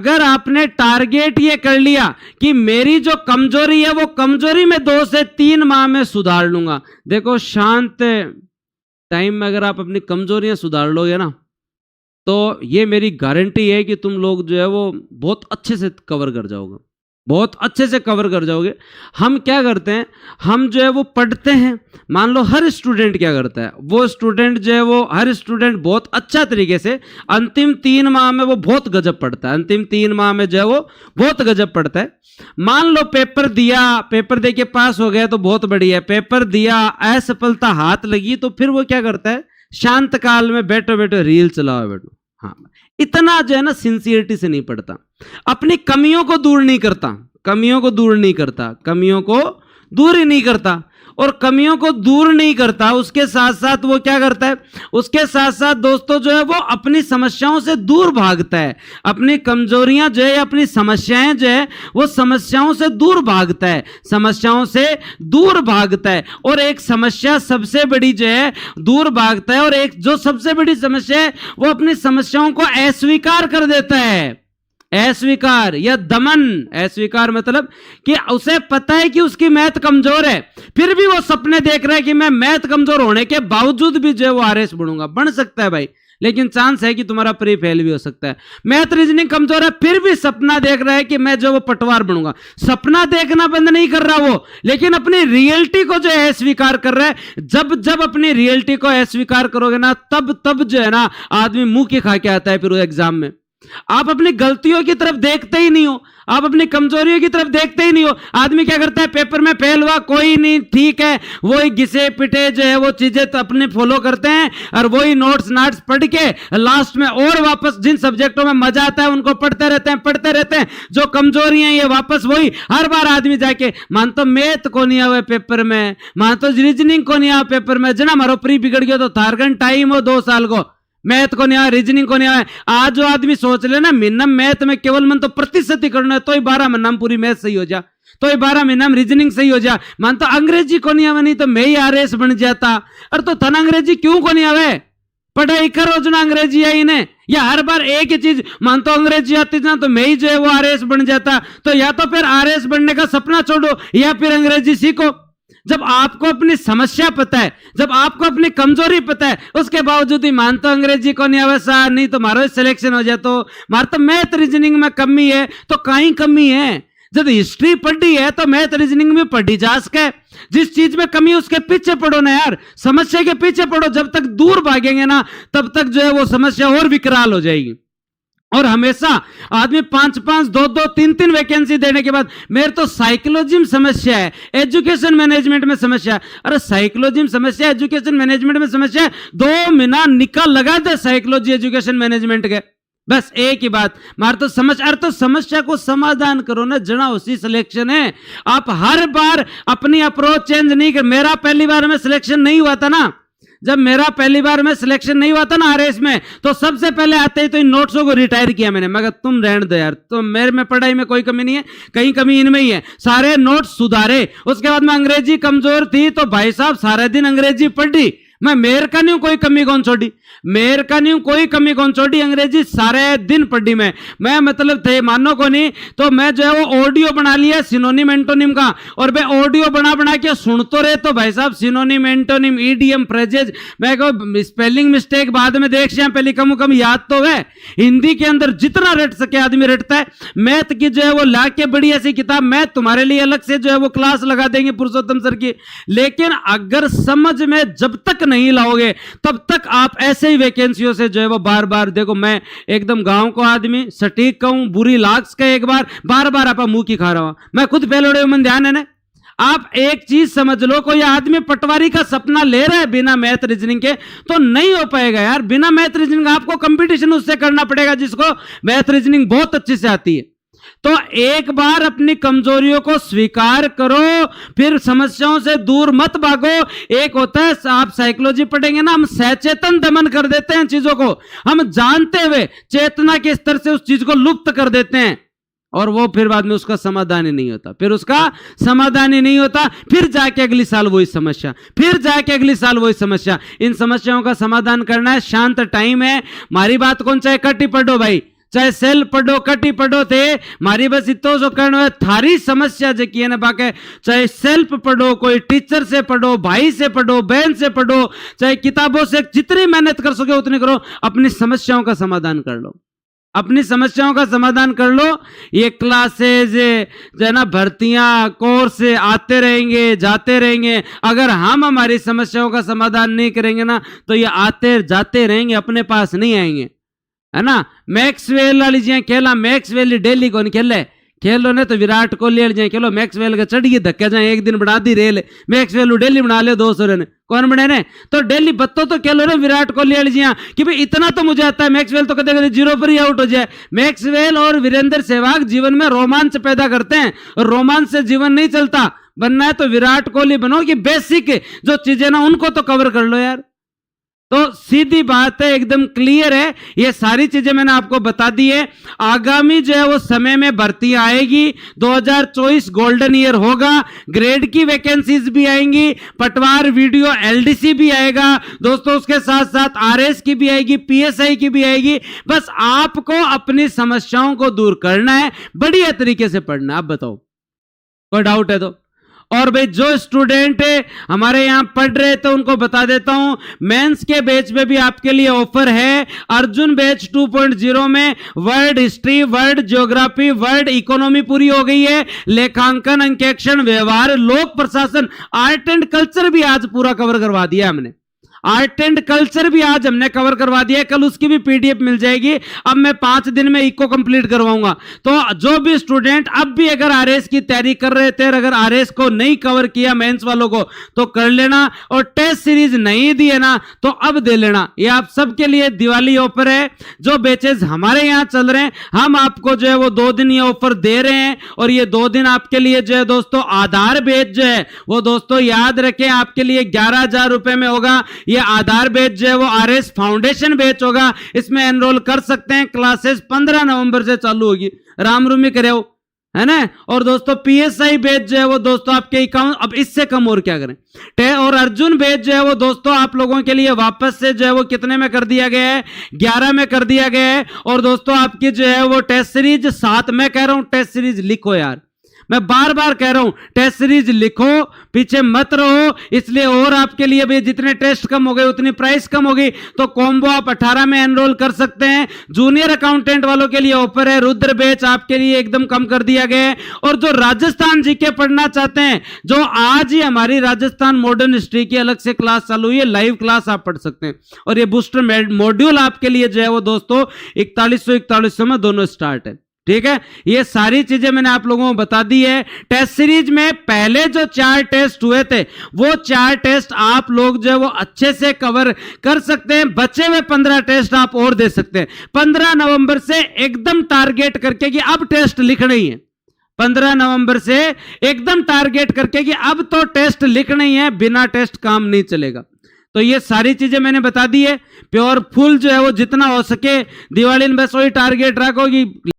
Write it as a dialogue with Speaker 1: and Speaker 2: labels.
Speaker 1: अगर आपने टारगेट ये कर लिया कि मेरी जो कमजोरी है वो कमजोरी में 2 से 3 माह में सुधार लूंगा, देखो शांत टाइम में अगर आप अपनी कमजोरियां सुधार लोगे ना, तो ये मेरी गारंटी है कि तुम लोग जो है वो बहुत अच्छे से कवर कर जाओगे, बहुत अच्छे से कवर कर जाओगे। हम क्या करते हैं, हम जो है वो पढ़ते हैं, मान लो हर स्टूडेंट क्या करता है, वो स्टूडेंट जो है वो हर स्टूडेंट बहुत अच्छा तरीके से अंतिम 3 माह में वो बहुत गजब पढ़ता है, अंतिम 3 माह में जो है वो बहुत गजब पढ़ता है। मान लो पेपर दिया, पेपर दे के पास हो गया तो बहुत बढ़िया, पेपर दिया असफलता हाथ लगी तो फिर वो क्या करता है, शांत काल में बैठो बैठो रील चलाओ बैठो। हाँ, इतना जो है ना सिंसियरिटी से नहीं पढ़ता, अपनी कमियों को दूर नहीं करता, कमियों को दूर नहीं करता, कमियों को दूर ही नहीं करता, और कमियों को दूर नहीं करता उसके साथ साथ वो क्या करता है, उसके साथ साथ दोस्तों जो है वो अपनी समस्याओं से दूर भागता है, अपनी कमजोरियां जो है, अपनी समस्याएं जो है वो समस्याओं से दूर भागता है, समस्याओं से दूर भागता है। और एक समस्या सबसे बड़ी जो है दूर भागता है, और एक जो सबसे बड़ी समस्या है वो अपनी समस्याओं को अस्वीकार कर देता है, अस्वीकार या दमन। अस्वीकार मतलब कि उसे पता है कि उसकी मैथ कमजोर है, फिर भी वो सपने देख रहा है कि मैं मैथ कमजोर होने के बावजूद भी जो है वो आरएस बनूंगा। बन सकता है भाई, लेकिन चांस है कि तुम्हारा प्री फेल भी हो सकता है। मैथ रीजनिंग कमजोर है, फिर भी सपना देख रहा है कि मैं जो वो पटवार बनूंगा। सपना देखना बंद नहीं कर रहा वो, लेकिन अपनी रियलिटी को जो है अस्वीकार कर रहा है। जब जब अपनी रियलिटी को अस्वीकार करोगे ना, तब तब जो है ना आदमी मुंह की खा के आता है फिर वो एग्जाम में। आप अपनी गलतियों की तरफ देखते ही नहीं हो, आप अपनी कमजोरियों की तरफ देखते ही नहीं हो। आदमी क्या करता है, पेपर में फेल हुआ कोई नहीं, ठीक है, वही घिसे पिटे जो है वो चीजें तो अपने फॉलो करते हैं, और वही नोट्स नाट्स पढ़ के लास्ट में और वापस जिन सब्जेक्टों में मजा आता है उनको पढ़ते रहते हैं। जो कमजोरियां ये वापस वही हर बार आदमी जाके मान तो मैथ को नहीं आवे पेपर में, मान तो रीजनिंग को नहीं आवे पेपर में, जना मारो प्री बिगड़ गया तो थारगन टाइम हो 2 साल को, मैथ को नहीं आया, रीजनिंग को नहीं आया। आज जो आदमी सोच ले ना मिनिमम मैथ में केवल मन तो प्रतिशत ही करना है, तो ही 12 महीना पूरी मैथ सही हो जा, तो ही 12 महीना रीजनिंग सही हो जा। मान तो अंग्रेजी को नहीं आवे, नहीं तो मैं ही आरएस बन जाता। और तो थन अंग्रेजी क्यों को नहीं आवे, पढ़ाई करो जना अंग्रेजी आई ने, या हर बार एक ही चीज मान तो अंग्रेजी आती ना तो मैं ही जो है वो आरएस बन जाता। तो या तो फिर आरएस बनने का सपना छोड़ो या फिर अंग्रेजी सीखो। जब आपको अपनी समस्या पता है, जब आपको अपनी कमजोरी पता है, उसके बावजूद ही मान तो अंग्रेजी को नहीं आवे सर, नहीं तो मारो सिलेक्शन हो जाए, तो मार तो मैथ रीजनिंग में कमी है, तो कहीं कमी है। जब हिस्ट्री पढ़ी है तो मैथ रीजनिंग में पढ़ी जा सके। जिस चीज में कमी है उसके पीछे पढ़ो ना यार, समस्या के पीछे पढ़ो। जब तक दूर भागेंगे ना तब तक जो है वो समस्या और विकराल हो जाएगी। और हमेशा आदमी 5-5, 2-2, 3-3 वैकेंसी देने के बाद मेरे तो साइकोलॉजी में समस्या है, एजुकेशन मैनेजमेंट में समस्या है। अरे साइकोलॉजी में समस्या, एजुकेशन मैनेजमेंट में समस्या है, 2 महीना निकाल लगा दे साइकोलॉजी एजुकेशन मैनेजमेंट के, बस एक ही बात मार तो समस्या। अरे तो समस्या को समाधान करो ना, जना उसी सिलेक्शन है। आप हर बार अपनी अप्रोच चेंज नहीं कर। मेरा पहली बार में सिलेक्शन नहीं हुआ था ना, जब मेरा पहली बार में सिलेक्शन नहीं हुआ था ना आरएस में, तो सबसे पहले आते ही तो इन नोट्सों को रिटायर किया मैंने। मगर तुम रहने दो यार, तो मेरे में पढ़ाई में कोई कमी नहीं है, कहीं कमी इनमें ही है। सारे नोट्स सुधारे। उसके बाद में अंग्रेजी कमजोर थी तो भाई साहब सारे दिन अंग्रेजी पढ़ी। मैं मेर का नहीं हूं, कोई कमी कौन छोड़ी, मेर का नहीं हूं, कोई कमी कौन छोड़ी। अंग्रेजी सारे दिन पढ़ी मैं मतलब थे मानो को नहीं, तो मैं जो है वो ऑडियो बना लिया सिनोनिम एंटोनिम का, और मैं ऑडियो बना के सुन तो रहे। तो भाई साहब सिनोनिम एंटोनिम ईडीएम फ्रेजेज, मैं को स्पेलिंग मिस्टेक बाद में देख से पहले कम कम याद तो है। हिंदी के अंदर जितना रट सके आदमी रटता है। मैथ की जो है वो ला के बड़ी ऐसी किताब, मैं तुम्हारे लिए अलग से जो है वो क्लास लगा देंगे पुरुषोत्तम सर की। लेकिन अगर समझ में जब तक नहीं लाओगे तब तक आप ऐसे ही वैकेंसियों से जो है वो बार बार, देखो मैं एकदम गांव को आदमी सटीक कहूं, बुरी लाख का एक बार बार आप मुंह की खा रहा हूं। मैं खुद पहले मन ध्यान है ना। आप एक चीज समझ लो, कोई आदमी पटवारी का सपना ले रहा है बिना मैथ रीजनिंग के तो नहीं हो पाएगा यार। बिना मैथ रीजनिंग आपको कंपटीशन उससे करना पड़ेगा जिसको मैथ रीजनिंग बहुत अच्छे से आती है। तो एक बार अपनी कमजोरियों को स्वीकार करो, फिर समस्याओं से दूर मत भागो। एक होता है आप साइकोलॉजी पढ़ेंगे ना, हम सचेतन दमन कर देते हैं चीजों को, हम जानते हुए चेतना के स्तर से उस चीज को लुप्त कर देते हैं, और वो फिर बाद में उसका समाधान ही नहीं होता, फिर जाके अगली साल वही समस्या, इन समस्याओं का समाधान करना है। शांत टाइम है, हमारी बात कौन चाहे कट ही पढ़ो भाई, चाहे सेल पढ़ो कटी पढ़ो थे मारी बस इतो जो करना है थारी समस्या जो की है ना बाके चाहे सेल्फ पढ़ो कोई टीचर से पढ़ो भाई से पढ़ो बहन से पढ़ो चाहे किताबों से जितनी मेहनत कर सके उतनी करो अपनी समस्याओं का समाधान कर लो अपनी समस्याओं का समाधान कर लो ये क्लासेज जो है ना भर्तियां कोर्स आते रहेंगे जाते रहेंगे अगर हम हमारी समस्याओं का समाधान नहीं करेंगे ना तो ये आते जाते रहेंगे अपने पास नहीं आएंगे है ना मैक्सवेल वाली जी खेला मैक्सवेल डेली कौन खेले खेलो ने तो विराट कोहली वाली खेलो मैक्सवेल का चढ़ गई धक्के जाए एक दिन बना दी रेल मैक्सवेल डेली बना ले 200 रन कौन बने ने तो डेली बत्तो तो खेलो ना विराट कोहली वाली जी कि भाई इतना तो मुझे आता है मैक्सवेल तो कदे कदे 0 पर ही आउट हो जाए मैक्सवेल और वीरेंद्र सहवाग जीवन में रोमांच पैदा करते हैं और रोमांच से जीवन नहीं चलता बनना है तो विराट कोहली बनो कि बेसिक जो चीजें ना उनको तो कवर कर लो यार तो सीधी बात है एकदम क्लियर है ये सारी चीजें मैंने आपको बता दी है आगामी जो है वो समय में भर्ती आएगी 2024 गोल्डन ईयर होगा ग्रेड की वैकेंसीज भी आएंगी पटवार वीडियो एलडीसी भी आएगा दोस्तों उसके साथ साथ आरएस की भी आएगी पीएसआई की भी आएगी बस आपको अपनी समस्याओं को दूर करना है बढ़िया तरीके से पढ़ना आप बताओ कोई डाउट है तो और भाई जो स्टूडेंट हमारे यहां पढ़ रहे थे उनको बता देता हूं मेंस के बैच में भी आपके लिए ऑफर है अर्जुन बैच 2.0 में world history world geography world economy पूरी हो गई है लेखांकन अंकेक्षण व्यवहार लोक प्रशासन आर्ट एंड कल्चर भी आज पूरा कवर करवा दिया हमने आर्ट एंड कल्चर भी आज हमने कवर करवा दिया कल उसकी भी पीडीएफ मिल जाएगी अब मैं 5 दिन में इको कंप्लीट करवाऊंगा तो जो भी स्टूडेंट अब भी अगर आरएस की तैयारी कर रहे थे अगर आरएस को नहीं कवर किया मेंस वालों को तो कर लेना और टेस्ट सीरीज नहीं दी है ना तो अब दे लेना ये आप सबके लिए दिवाली ऑफर है जो बैचेस हमारे यहां चल रहे हैं हम आपको जो है वो 2 दिन ये ऑफर दे रहे हैं और ये 2 दिन आपके लिए जो है दोस्तों आधार बैच जो है वो दोस्तों याद रखें आपके लिए 11,000 रुपए में होगा ये आधार बैच जो है वो आरएस फाउंडेशन बैच होगा इसमें एनरोल कर सकते हैं क्लासेस 15 नवंबर से चालू होगी राम रूमी करे है ना और दोस्तों पीएसआई बैच जो है वो दोस्तों आपके अकाउंट अब इससे कम और क्या करें और अर्जुन बैच जो है वो दोस्तों आप लोगों के लिए वापस से जो है वो कितने में कर दिया गया है 11 में कर दिया गया है और दोस्तों आपकी जो है वो टेस्ट सीरीज 7 में कह रहा हूं टेस्ट सीरीज लिखो यार मैं बार बार कह रहा हूं टेस्ट सीरीज लिखो पीछे मत रहो इसलिए और आपके लिए भी जितने टेस्ट कम हो गए उतनी प्राइस कम होगी तो कॉम्बो आप 18 में एनरोल कर सकते हैं जूनियर अकाउंटेंट वालों के लिए ऑफर है रुद्र बैच आपके लिए एकदम कम कर दिया गया है और जो राजस्थान जीके पढ़ना चाहते हैं जो आज ही हमारी राजस्थान मॉडर्न हिस्ट्री की अलग से क्लास चालू हुई है लाइव क्लास आप पढ़ सकते हैं और ये बूस्टर मॉड्यूल आपके लिए जो है वो दोस्तों 4100 में दोनों स्टार्ट है ठीक है ये सारी चीजें मैंने आप लोगों को बता दी है टेस्ट सीरीज में पहले जो 4 टेस्ट हुए थे वो 4 टेस्ट आप लोग जो है वो अच्छे से कवर कर सकते हैं बचे हुए 15 टेस्ट आप और दे सकते हैं 15 नवंबर से एकदम टारगेट करके कि अब टेस्ट लिखना ही है 15 नवंबर से एकदम टारगेट करके कि अब तो टेस्ट लिखना ही है बिना टेस्ट काम नहीं चलेगा तो ये सारी चीजें मैंने बता दी है प्योर फुल जो है वो जितना हो सके दिवाली में बस वही टारगेट रखो कि